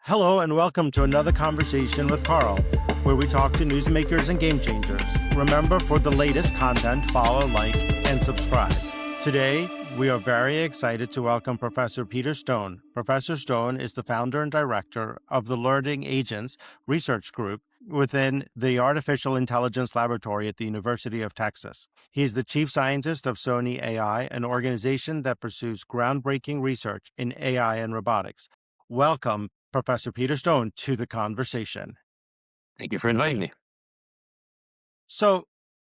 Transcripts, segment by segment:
Hello and welcome to another conversation with Carl, where we talk to newsmakers and game changers. Remember, for the latest content, follow, like, and subscribe. Today, we are very excited to welcome Professor Peter Stone. Professor Stone is the founder and director of the Learning Agents Research Group within the Artificial Intelligence Laboratory at the University of Texas. He is the chief scientist of Sony AI, an organization that pursues groundbreaking research in AI and robotics. Welcome, Professor Peter Stone, to the conversation. Thank you for inviting me. So,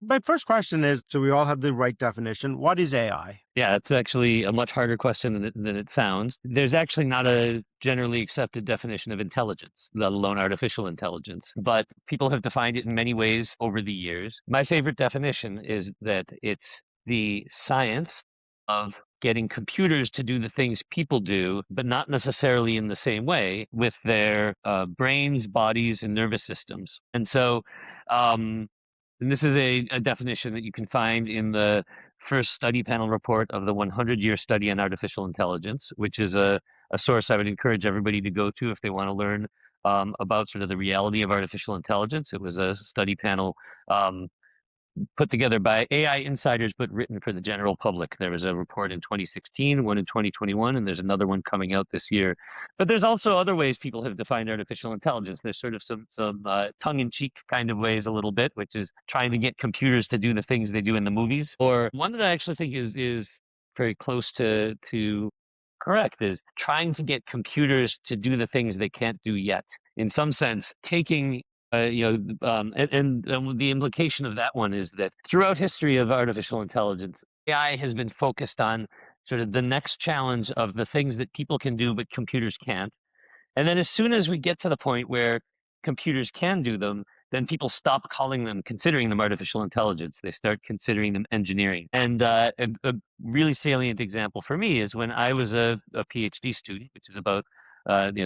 my first question is, so we all have the right definition. What is AI? Yeah, it's actually a much harder question than it sounds. There's actually not a generally accepted definition of intelligence, let alone artificial intelligence, but people have defined it in many ways over the years. My favorite definition is that it's the science of getting computers to do the things people do, but not necessarily in the same way with their brains, bodies, and nervous systems. And so, and this is a definition that you can find in the first study panel report of the 100-year study on artificial intelligence, which is a source I would encourage everybody to go to if they want to learn about sort of the reality of artificial intelligence. It was a study panel put together by AI insiders, but written for the general public. There was a report in 2016, one in 2021, and there's another one coming out this year. But there's also other ways people have defined artificial intelligence. There's sort of some tongue-in-cheek kind of ways a little bit, which is trying to get computers to do the things they do in the movies. Or one that I actually think is very close to correct is trying to get computers to do the things they can't do yet. In some sense, taking and the implication of that one is that throughout history of artificial intelligence, AI has been focused on sort of the next challenge of the things that people can do but computers can't. And then as soon as we get to the point where computers can do them, then people stop considering them artificial intelligence. They start considering them engineering. And a really salient example for me is when I was a PhD student, which is about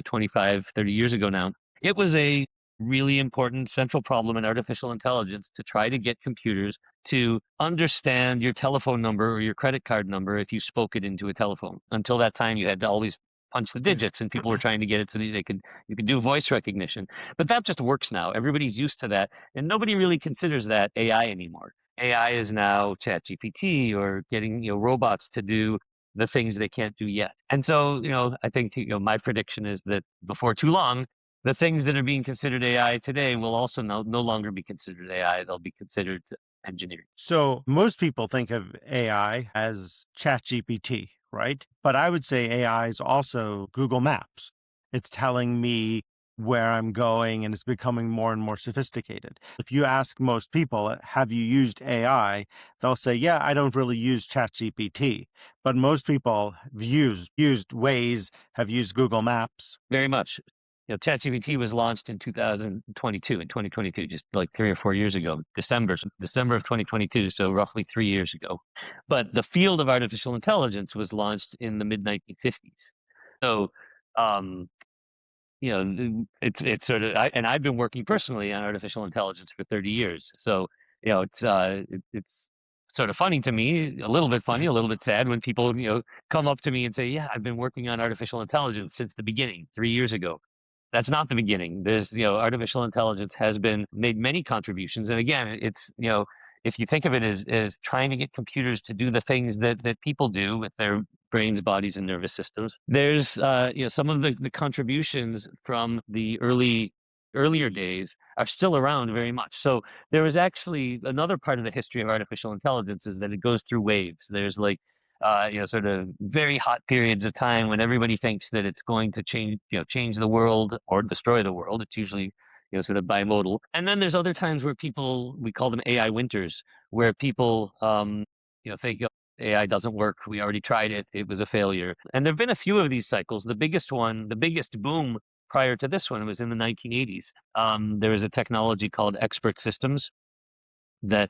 25, 30 years ago now. It was a really important central problem in artificial intelligence to try to get computers to understand your telephone number or your credit card number if you spoke it into a telephone. Until that time, you had to always punch the digits, and people were trying to get it so that you could do voice recognition. But that just works now. Everybody's used to that, and nobody really considers that AI anymore. AI is now ChatGPT or getting robots to do the things they can't do yet. And so, I think my prediction is that before too long, the things that are being considered AI today will also no longer be considered AI. They'll be considered engineering. So, most people think of AI as ChatGPT, right? But I would say AI is also Google Maps. It's telling me where I'm going, and it's becoming more and more sophisticated. If you ask most people, have you used AI? They'll say, yeah, I don't really use ChatGPT. But most people have used Waze, have used Google Maps. Very much. ChatGPT was launched in 2022, just like 3 or 4 years ago, December of 2022, so roughly 3 years ago. But the field of artificial intelligence was launched in the mid-1950s. So, it's sort of, and I've been working personally on artificial intelligence for 30 years. So, it's sort of funny to me, a little bit funny, a little bit sad when people, come up to me and say, yeah, I've been working on artificial intelligence since the beginning, 3 years ago. That's not the beginning. There's, artificial intelligence has made many contributions. And again, it's, if you think of it as trying to get computers to do the things that people do with their brains, bodies, and nervous systems, there's, some of the contributions from the earlier days are still around very much. So there was actually another part of the history of artificial intelligence is that it goes through waves. There's like, sort of very hot periods of time when everybody thinks that it's going to change the world or destroy the world. It's usually, sort of bimodal. And then there's other times where we call them AI winters, where people, think AI doesn't work. We already tried it. It was a failure. And there've been a few of these cycles. The biggest boom prior to this one was in the 1980s. There was a technology called expert systems that,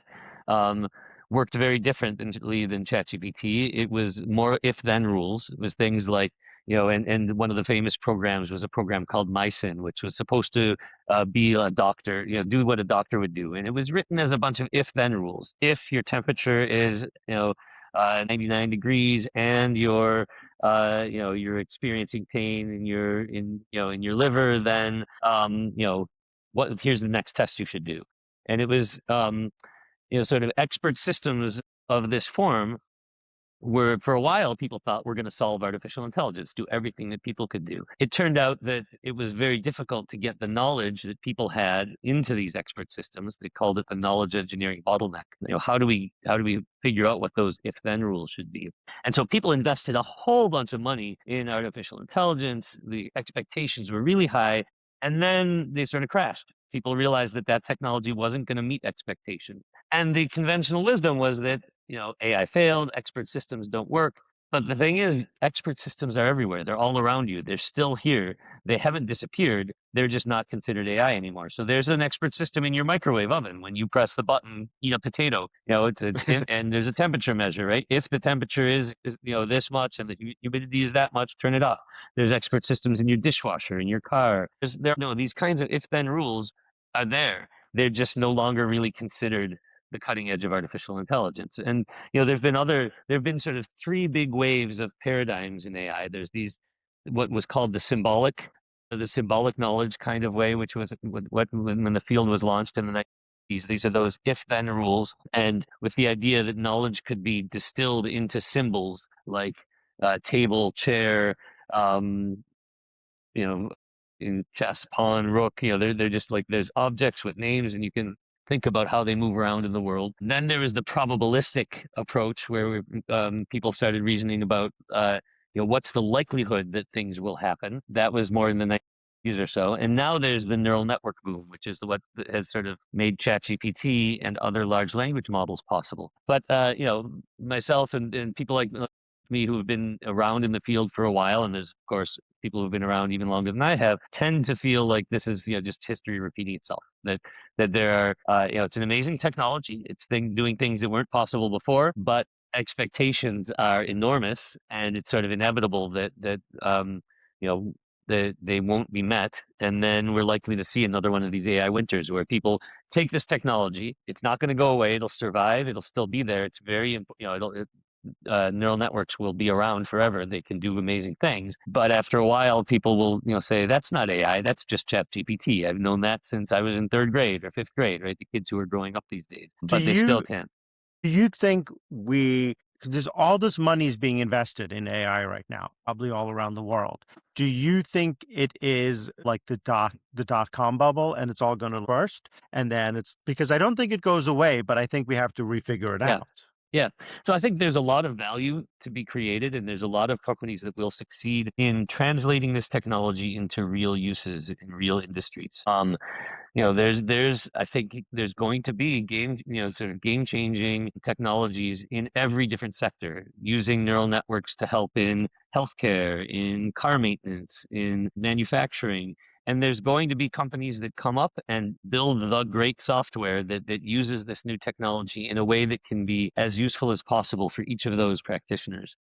worked very differently than ChatGPT. It was more if-then rules. It was things like, and one of the famous programs was a program called MySyn, which was supposed to be a doctor, do what a doctor would do. And it was written as a bunch of if-then rules. If your temperature is, 99 degrees and your you're experiencing pain in your liver, then here's the next test you should do. And it was sort of expert systems of this form where for a while people thought we're going to solve artificial intelligence, do everything that people could do. It turned out that it was very difficult to get the knowledge that people had into these expert systems. They called it the knowledge engineering bottleneck. How do we figure out what those if then rules should be? And so people invested a whole bunch of money in artificial intelligence. The expectations were really high, and then they sort of crashed. People realized that technology wasn't going to meet expectations. And the conventional wisdom was that AI failed, expert systems don't work. But the thing is, expert systems are everywhere. They're all around you. They're still here. They haven't disappeared. They're just not considered AI anymore. So there's an expert system in your microwave oven. When you press the button, eat a potato. And there's a temperature measure, right? If the temperature is this much and the humidity is that much, turn it off. There's expert systems in your dishwasher, in your car. These kinds of if-then rules are there. They're just no longer really considered the cutting edge of artificial intelligence. And there've been sort of three big waves of paradigms in AI. There's what was called the symbolic knowledge kind of way, which was when the field was launched in the 90s. These are those if-then rules, and with the idea that knowledge could be distilled into symbols like table, chair, in chess, pawn, rook. They're just like there's objects with names, and you can think about how they move around in the world. Then there is the probabilistic approach, where people started reasoning about what's the likelihood that things will happen. That was more in the 90s or so. And now there's the neural network boom, which is what has sort of made ChatGPT and other large language models possible. But myself and people like me who have been around in the field for a while, and there's of course people who've been around even longer than I have, tend to feel like this is just history repeating itself. That there are it's an amazing technology. It's doing things that weren't possible before, but expectations are enormous, and it's sort of inevitable that they won't be met. And then we're likely to see another one of these AI winters where people take this technology. It's not going to go away. It'll survive. It'll still be there. It's very neural networks will be around forever. They can do amazing things. But after a while, people will say, that's not AI, that's just ChatGPT. I've known that since I was in 3rd grade or 5th grade, right? The kids who are growing up these days. But they still can. Do you think because there's all this money is being invested in AI right now, probably all around the world. Do you think it is like the dot-com bubble and it's all going to burst? And then it's because I don't think it goes away, but I think we have to refigure it out. Yeah. So I think there's a lot of value to be created, and there's a lot of companies that will succeed in translating this technology into real uses in real industries. I think there's going to be sort of game-changing technologies in every different sector, using neural networks to help in healthcare, in car maintenance, in manufacturing. And there's going to be companies that come up and build the great software that uses this new technology in a way that can be as useful as possible for each of those practitioners.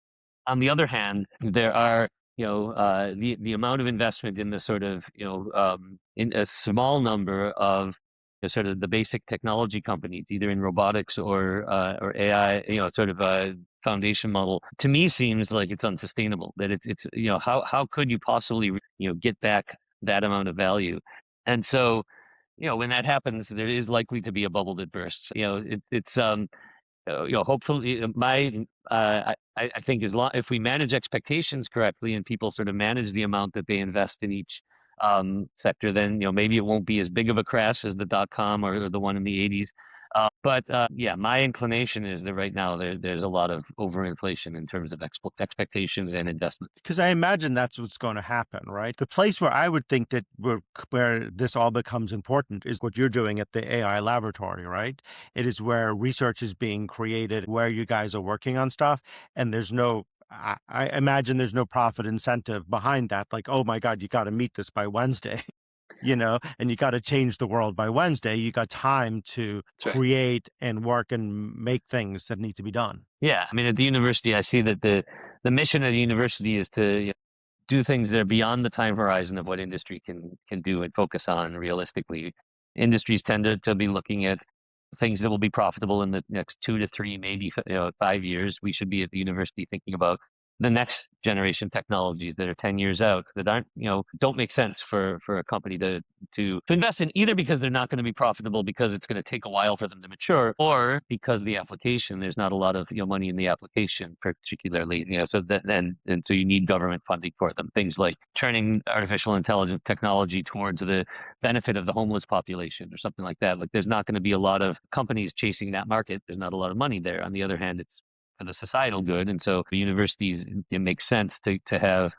On the other hand, there are the amount of investment in the sort of in a small number of sort of the basic technology companies, either in robotics or AI, sort of a foundation model, to me seems like it's unsustainable. That it's how could you possibly get back that amount of value? And so when that happens, there is likely to be a bubble that bursts. Hopefully, I think if we manage expectations correctly and people sort of manage the amount that they invest in each sector, then maybe it won't be as big of a crash as the dot-com or the one in the 80s. But my inclination is that right now there's a lot of overinflation in terms of expectations and investment. Because I imagine that's what's going to happen, right? The place where I would think that where this all becomes important is what you're doing at the AI laboratory, right? It is where research is being created, where you guys are working on stuff, and I imagine there's no profit incentive behind that. Like, oh my God, you got to meet this by Wednesday. And you got to change the world by Wednesday. You got time to create and work and make things that need to be done. Yeah. I mean, at the university, I see that the mission of the university is to do things that are beyond the time horizon of what industry can do and focus on realistically. Industries tend to be looking at things that will be profitable in the next 2 to 3, maybe 5 years. We should be at the university thinking about the next generation technologies that are 10 years out that aren't, don't make sense for a company to invest in, either because they're not going to be profitable because it's going to take a while for them to mature, or because the application, there's not a lot of money in the application, particularly, so that then, and so you need government funding for them. Things like turning artificial intelligence technology towards the benefit of the homeless population or something like that. Like, there's not going to be a lot of companies chasing that market. There's not a lot of money there. On the other hand, it's for the societal good. And so the universities, it makes sense to have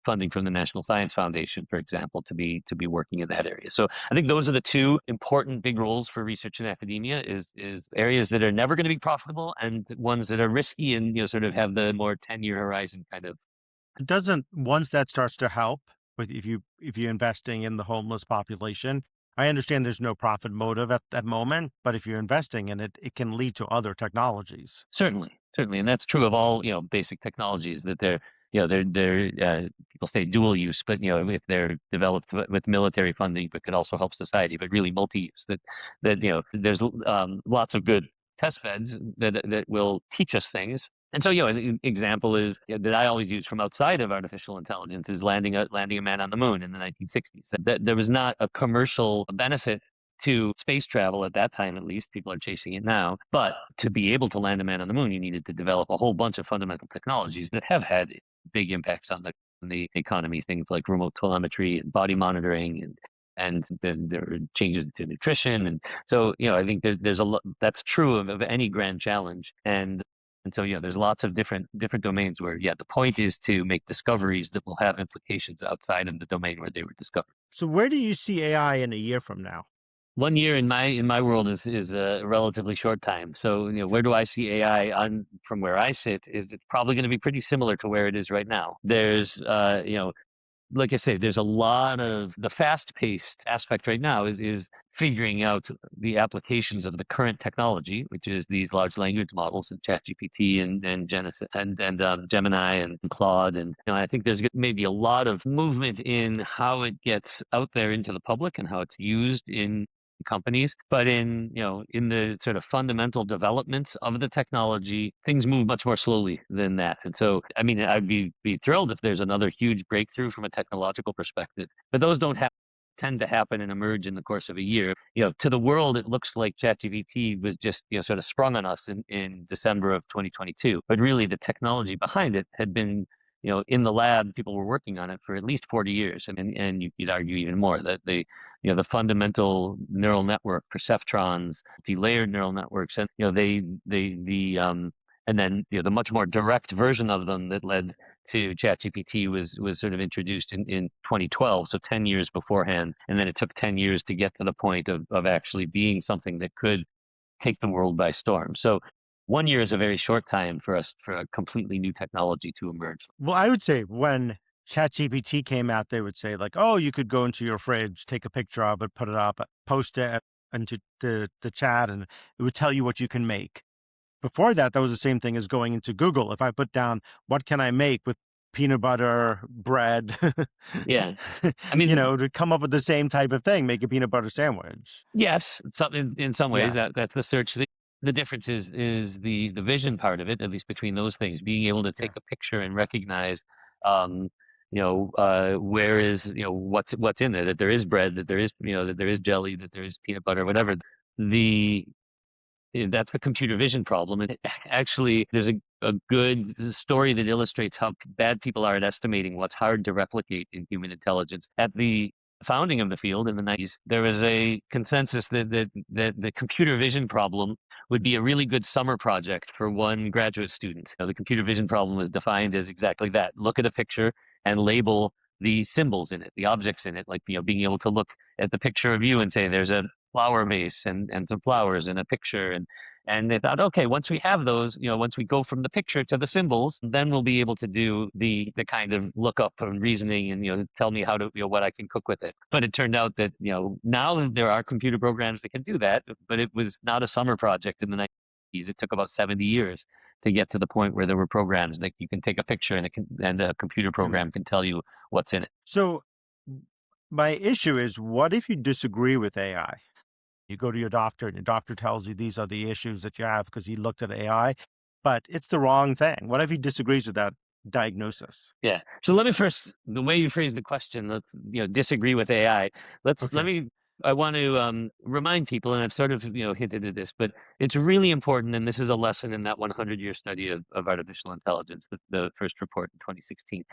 funding from the National Science Foundation, for example, to be working in that area. So I think those are the two important big roles for research in academia: is areas that are never going to be profitable, and ones that are risky and sort of have the more 10-year horizon kind of. Doesn't once that starts to help with if you're investing in the homeless population, I understand there's no profit motive at that moment, but if you're investing in it, it can lead to other technologies. Certainly, certainly, and that's true of all basic technologies, that they're people say dual use, but if they're developed with military funding, but could also help society, but really multi-use. That there's lots of good test beds that will teach us things. And so, an example is that I always use from outside of artificial intelligence is landing a man on the moon in the 1960s. That there was not a commercial benefit to space travel at that time. At least people are chasing it now. But to be able to land a man on the moon, you needed to develop a whole bunch of fundamental technologies that have had big impacts on the economy. Things like remote telemetry and body monitoring, and then there are changes to nutrition. And so, I think there's a lot that's true of any grand challenge. And so, there's lots of different domains where, the point is to make discoveries that will have implications outside of the domain where they were discovered. So where do you see AI in a year from now? 1 year in my world is a relatively short time. So, where do I see AI on from where I sit? Is it's probably going to be pretty similar to where it is right now. There's like I say, there's a lot of the fast-paced aspect right now is figuring out the applications of the current technology, which is these large language models and ChatGPT and Genesis and Gemini and Claude. And I think there's maybe a lot of movement in how it gets out there into the public and how it's used in companies. But in the sort of fundamental developments of the technology, things move much more slowly than that. And so, I mean, I'd be thrilled if there's another huge breakthrough from a technological perspective, but those don't tend to happen and emerge in the course of a year. To the world, it looks like ChatGPT was just sort of sprung on us in December of 2022, but really the technology behind it had been in the lab. People were working on it for at least 40 years, and you'd argue even more, that the fundamental neural network perceptrons, the layered neural networks, and and then the much more direct version of them that led to ChatGPT was sort of introduced in 2012, so 10 years beforehand, and then it took 10 years to get to the point of actually being something that could take the world by storm. So 1 year is a very short time for a completely new technology to emerge. Well, I would say when ChatGPT came out, they would say like, "Oh, you could go into your fridge, take a picture of it, put it up, post it into the chat, and it would tell you what you can make." Before that, that was the same thing as going into Google. If I put down, "What can I make with peanut butter bread?" Yeah, I mean, to come up with the same type of thing, make a peanut butter sandwich. yes, in some ways Yeah, that's the search. The difference is the vision part of it, at least between those things, being able to take yeah. a picture and recognize, um, where is, what's in there, that there is bread, that there is, that there is jelly, that there is peanut butter, whatever. The That's the computer vision problem. And actually, there's a good story that illustrates how bad people are at estimating what's hard to replicate in human intelligence. At the founding of the field in the 90s, there was a consensus that the computer vision problem would be a really good summer project for one graduate student. The computer vision problem was defined as exactly that: look at a picture and label the symbols in it, the objects in it, like being able to look at the picture of you and say there's a flower vase and some flowers and a picture. And they thought, okay, once we have those, once we go from the picture to the symbols, then we'll be able to do the kind of lookup and reasoning and tell me how to what I can cook with it. But it turned out that now there are computer programs that can do that, but it was not a summer project in the 90s. It took about 70 years to get to the point where there were programs that you can take a picture and a computer And program can tell you what's in it. so my issue is, what if you disagree with AI? You go to your doctor and your doctor tells you these are the issues that you have because he looked at AI, but it's the wrong thing. What if he disagrees with that? diagnosis? Yeah. So let me first, the way you phrase the question, let's, disagree with AI. Let Okay. me, I want to remind people, and I've sort of, hinted at this, but it's really important. And this is a lesson in that 100-year study of artificial intelligence, the first report in 2016.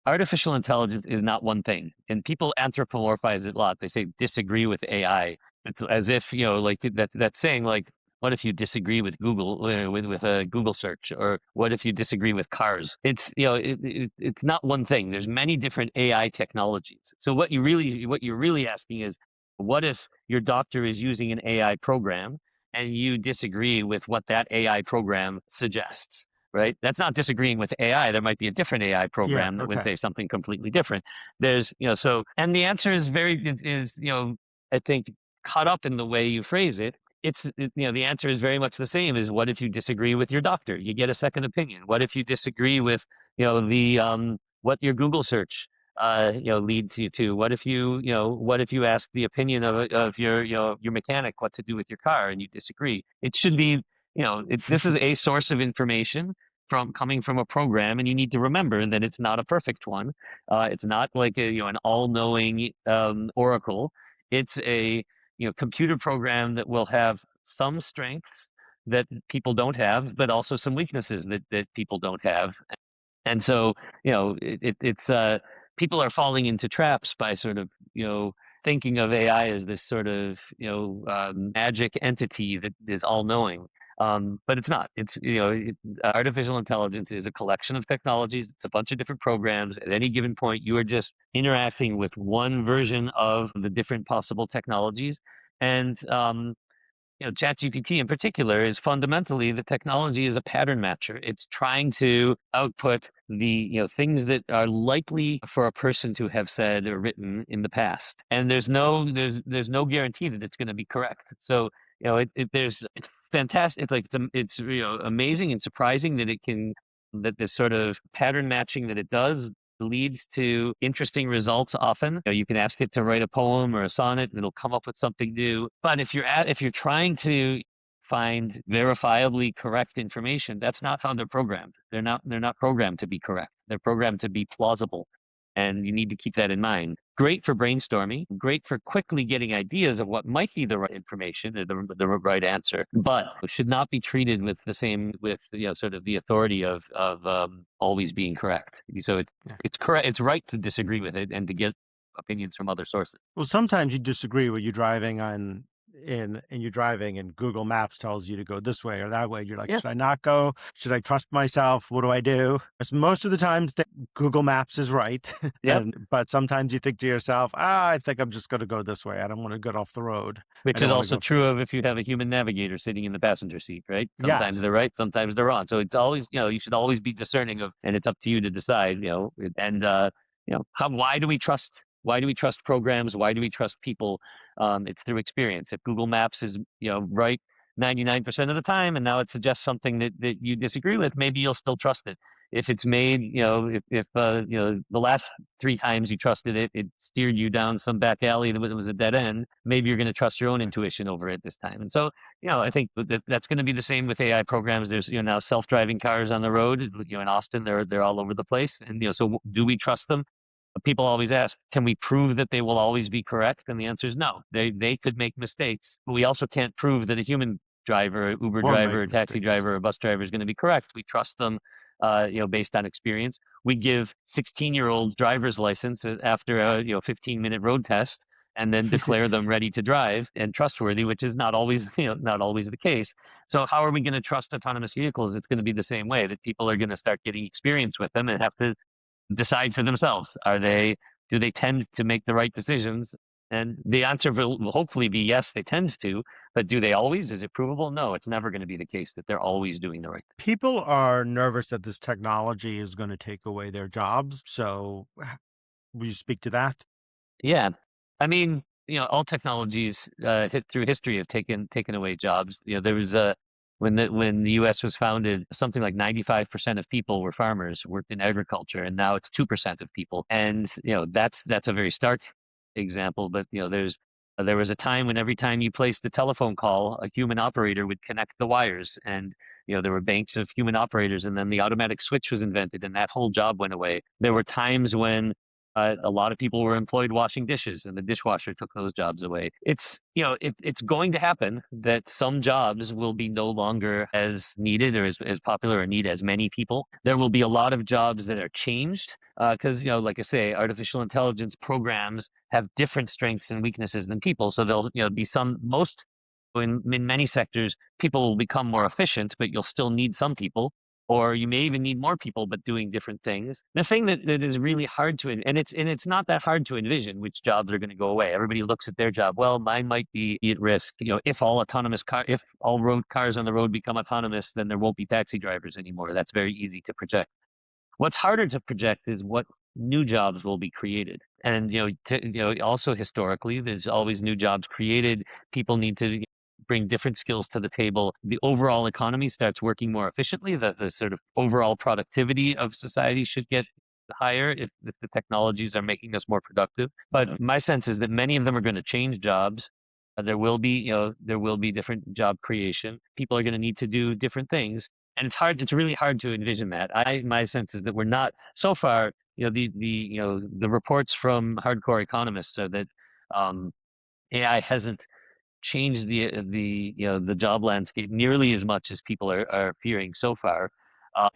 Artificial intelligence is not one thing. And people anthropomorphize it a lot. They say disagree with AI. It's as if, like that's saying like, what if you disagree with Google with a Google search, or what if you disagree with cars? It's it's not one thing. There's many different AI technologies. So what you're really asking is, what if your doctor is using an AI program and you disagree with what that AI program suggests? Right? That's not disagreeing with AI. There might be a different AI Yeah. program that would Okay. say something completely different. There's so, and the answer is I think caught up in the way you phrase it. The answer is very much the same as, what if you disagree with your doctor? You get a second opinion. What if you disagree with the what your Google search leads you to? What if you ask the opinion of your mechanic what to do with your car, and you disagree? It should be, this is a source of information from coming from a program, and you need to remember that it's not a perfect one. It's not like an all-knowing oracle. It's a computer program that will have some strengths that people don't have, but also some weaknesses that people don't have. And so, it's people are falling into traps by sort of, thinking of AI as this sort of, magic entity that is all knowing. But it's not. It's, artificial intelligence is a collection of technologies. It's a bunch of different programs. At any given point, you are just interacting with one version of the different possible technologies. And ChatGPT in particular is fundamentally, the technology is a pattern matcher. It's trying to output the things that are likely for a person to have said or written in the past, and there's no guarantee that it's going to be correct. So it's fantastic. Like it's amazing and surprising that that this sort of pattern matching that it does leads to interesting results often. You can ask it to write a poem or a sonnet, and it'll come up with something new. But if you're trying to find verifiably correct information, that's not how they're programmed. They're not programmed to be correct. They're programmed to be plausible. And you need to keep that in mind. Great for brainstorming, great for quickly getting ideas of what might be the right information or the right answer, but it should not be treated with the same, with sort of the authority of always being correct. So Yeah. it's correct. It's right to disagree with it and to get opinions from other sources. Well, sometimes you disagree when you're driving and you're driving and Google Maps tells you to go this way or that way. You're like, Yeah. should I not go? Should I trust myself? What do I do? 'Cause most of the times Google Maps is right. Yep. But sometimes you think to yourself, I think I'm just going to go this way. I don't want to get off the road. I Which is don't want to also go. true of if you have a human navigator sitting in the passenger seat, right? Sometimes Yes. they're right, sometimes they're wrong. So it's always, you should always be discerning of, and it's up to you to decide, and why do we trust? Why do we trust programs? Why do we trust people? It's through experience. If Google Maps is, right 99% of the time, and now it suggests something that you disagree with, maybe you'll still trust it. If it's made, if the last 3 times you trusted it, it steered you down some back alley that was a dead end, maybe you're going to trust your own intuition over it this time. And so, I think that's going to be the same with AI programs. There's, now self-driving cars on the road. In Austin, they're all over the place. And, so do we trust them? People always ask, can we prove that they will always be correct? And the answer is no. They could make mistakes, but we also can't prove that a human driver, Uber Won't make driver, taxi mistakes. driver, or bus driver is going to be correct. We trust them, based on experience. We give 16-year-olds driver's license after a 15-minute road test, and then declare them ready to drive and trustworthy, which is not always not always the case. So how are we going to trust autonomous vehicles? It's going to be the same way, that people are going to start getting experience with them and have to decide for themselves. Do they tend to make the right decisions? And the answer will hopefully be yes, they tend to, but do they always? Is it provable? No, it's never going to be the case that they're always doing the right thing. People are nervous that this technology is going to take away their jobs. So will you speak to that? Yeah. I mean, all technologies hit through history have taken away jobs. There was a when the US was founded, something like 95% of people were farmers, worked in agriculture, and now it's 2% of people. And that's a very stark example, but there was a time when every time you placed a telephone call, a human operator would connect the wires, and there were banks of human operators, and then the automatic switch was invented, and that whole job went away. There were times when a lot of people were employed washing dishes, and the dishwasher took those jobs away. It's going to happen that some jobs will be no longer as needed or as popular or need as many people. There will be a lot of jobs that are changed because, like I say, artificial intelligence programs have different strengths and weaknesses than people. So there'll, be in many sectors, people will become more efficient, but you'll still need some people, or you may even need more people, but doing different things. The thing that is really hard to, and it's not that hard to envision which jobs are going to go away. Everybody looks at their job. Well, mine might be at risk. If all road cars on the road become autonomous, then there won't be taxi drivers anymore. That's very easy to project. What's harder to project is what new jobs will be created. And also historically, there's always new jobs created. People need to bring different skills to the table. The overall economy starts working more efficiently. The sort of overall productivity of society should get higher if the technologies are making us more productive. But my sense is that many of them are going to change jobs. There will be different job creation. People are going to need to do different things, and it's really hard to envision that. My sense is that we're not so far. The reports from hardcore economists are that AI hasn't change the job landscape nearly as much as people are fearing so far. I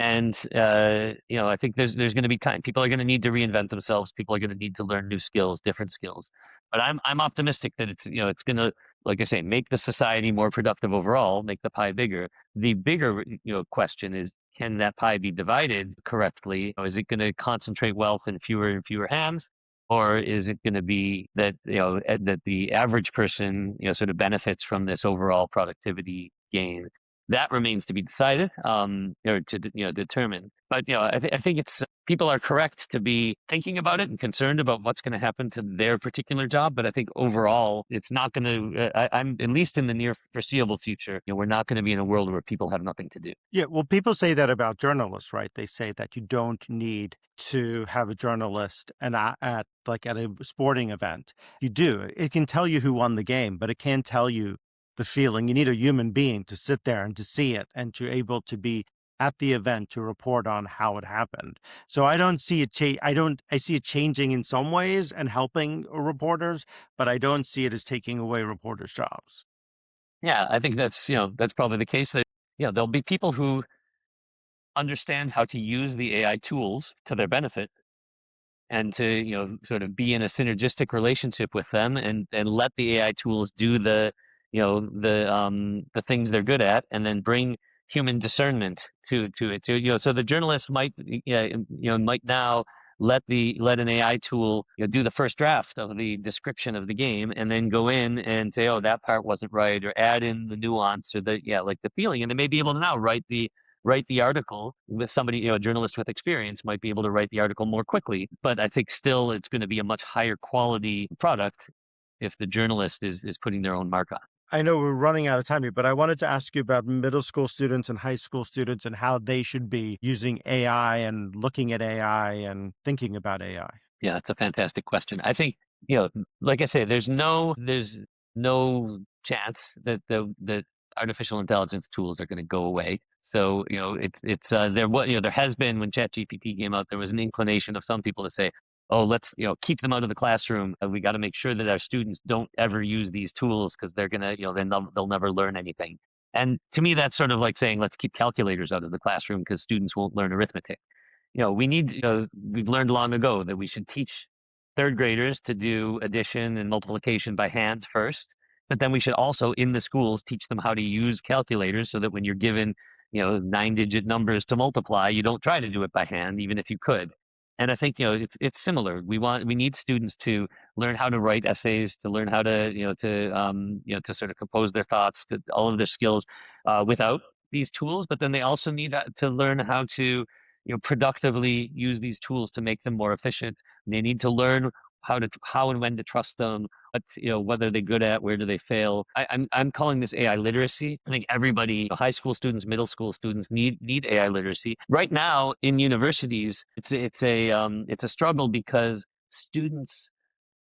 think there's going to be time. People are going to need to reinvent themselves. People are going to need to learn new skills, different skills. But I'm optimistic that it's going to, like I say, make the society more productive overall, make the pie bigger. The bigger question is, can that pie be divided correctly? Is it going to concentrate wealth in fewer and fewer hands? Or is it going to be that that the average person sort of benefits from this overall productivity gain? That remains to be decided, or to determine. But I think it's people are correct to be thinking about it and concerned about what's going to happen to their particular job. But I think overall, it's not going to. I'm at least in the near foreseeable future. We're not going to be in a world where people have nothing to do. Yeah, well, people say that about journalists, right? They say that you don't need to have a journalist at a sporting event. You do. It can tell you who won the game, but it can't tell you the feeling. You need a human being to sit there and to see it and to able to be at the event to report on how it happened. So I don't see it I see it changing in some ways and helping reporters, but I don't see it as taking away reporters' jobs. Yeah, I think that's probably the case. That there'll be people who understand how to use the AI tools to their benefit, and to sort of be in a synergistic relationship with them, and let the AI tools do the things they're good at, and then bring human discernment to it. So the journalist might now let an AI tool do the first draft of the description of the game, and then go in and say, oh, that part wasn't right, or add in the nuance, or like the feeling, and they may be able to now write the article. With somebody, a journalist with experience might be able to write the article more quickly. But I think still it's going to be a much higher quality product if the journalist is putting their own mark on. I know we're running out of time here, but I wanted to ask you about middle school students and high school students and how they should be using AI and looking at AI and thinking about AI. Yeah, that's a fantastic question. I think, like I say, there's no chance that artificial intelligence tools are going to go away. So, it's there has been, when ChatGPT came out, there was an inclination of some people to say, oh, let's, keep them out of the classroom. We got to make sure that our students don't ever use these tools, because they're going to, then they'll never learn anything. And to me, that's sort of like saying, let's keep calculators out of the classroom because students won't learn arithmetic. We've learned long ago that we should teach third graders to do addition and multiplication by hand first, but then we should also, in the schools, teach them how to use calculators, so that when you're given, 9-digit numbers to multiply, you don't try to do it by hand, even if you could. And I think, it's similar. We need students to learn how to write essays, to learn how to, to sort of compose their thoughts, to all of their skills, without these tools. But then they also need to learn how to productively use these tools to make them more efficient. They need to learn how and when to trust them, what are they good at, where do they fail. I'm calling this AI literacy. I think everybody, high school students, middle school students, need AI literacy. Right now in universities, it's a struggle, because students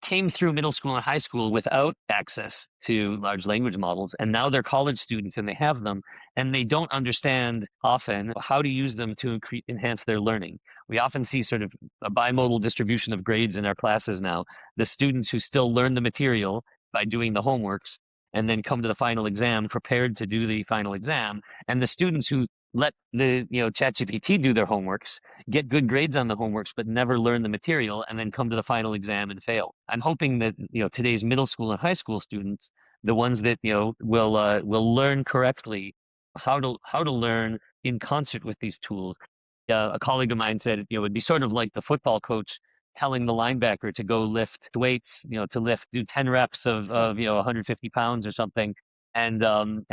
came through middle school and high school without access to large language models, and now they're college students and they have them, and they don't understand often how to use them to enhance their learning. We often see sort of a bimodal distribution of grades in our classes now. The students who still learn the material by doing the homeworks and then come to the final exam prepared to do the final exam, and the students who let the ChatGPT do their homeworks, get good grades on the homeworks, but never learn the material, and then come to the final exam and fail. I'm hoping that today's middle school and high school students, the ones that will learn correctly how to learn in concert with these tools. A colleague of mine said it would be sort of like the football coach telling the linebacker to go lift weights, do 10 reps of 150 pounds or something, and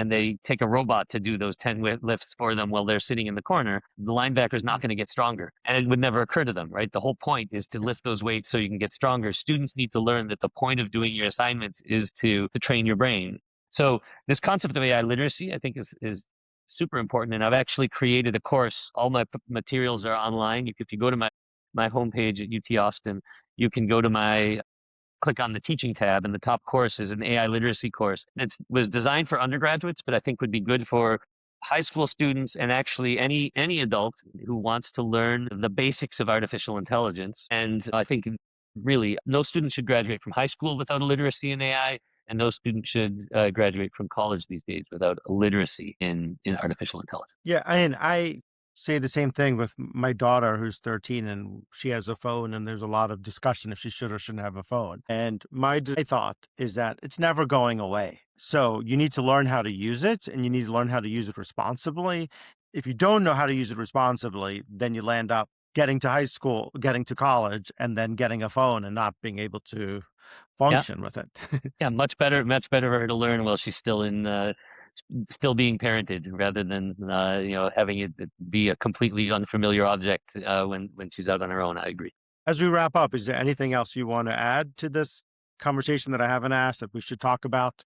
they take a robot to do those 10 lifts for them while they're sitting in the corner. The linebacker's not going to get stronger, and it would never occur to them, right? The whole point is to lift those weights so you can get stronger. Students need to learn that the point of doing your assignments is to train your brain. So this concept of AI literacy, I think, is super important, and I've actually created a course. All my materials are online. If you go to my homepage at UT Austin, you can go to click on the teaching tab, and the top course is an AI literacy course. It was designed for undergraduates, but I think would be good for high school students and actually any adult who wants to learn the basics of artificial intelligence. And I think really no student should graduate from high school without a literacy in AI, and no student should graduate from college these days without a literacy in artificial intelligence. Yeah, and I say the same thing with my daughter who's 13 and she has a phone, and there's a lot of discussion if she should or shouldn't have a phone. And my thought is that it's never going away. So you need to learn how to use it, and you need to learn how to use it responsibly. If you don't know how to use it responsibly, then you'll end up getting to high school, getting to college, and then getting a phone and not being able to function with it. Yeah, much better for her to learn while she's still being parented, rather than having it be a completely unfamiliar object when she's out on her own. I agree. As we wrap up, is there anything else you want to add to this conversation that I haven't asked that we should talk about?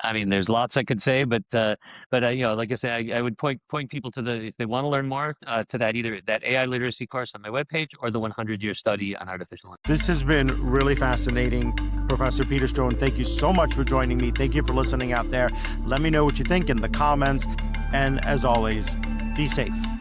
I mean, there's lots I could say, but like I say, I would point people to if they want to learn more, to either that AI literacy course on my webpage or the 100-year study on artificial intelligence. This has been really fascinating. Professor Peter Strohn, thank you so much for joining me. Thank you for listening out there. Let me know what you think in the comments. And as always, be safe.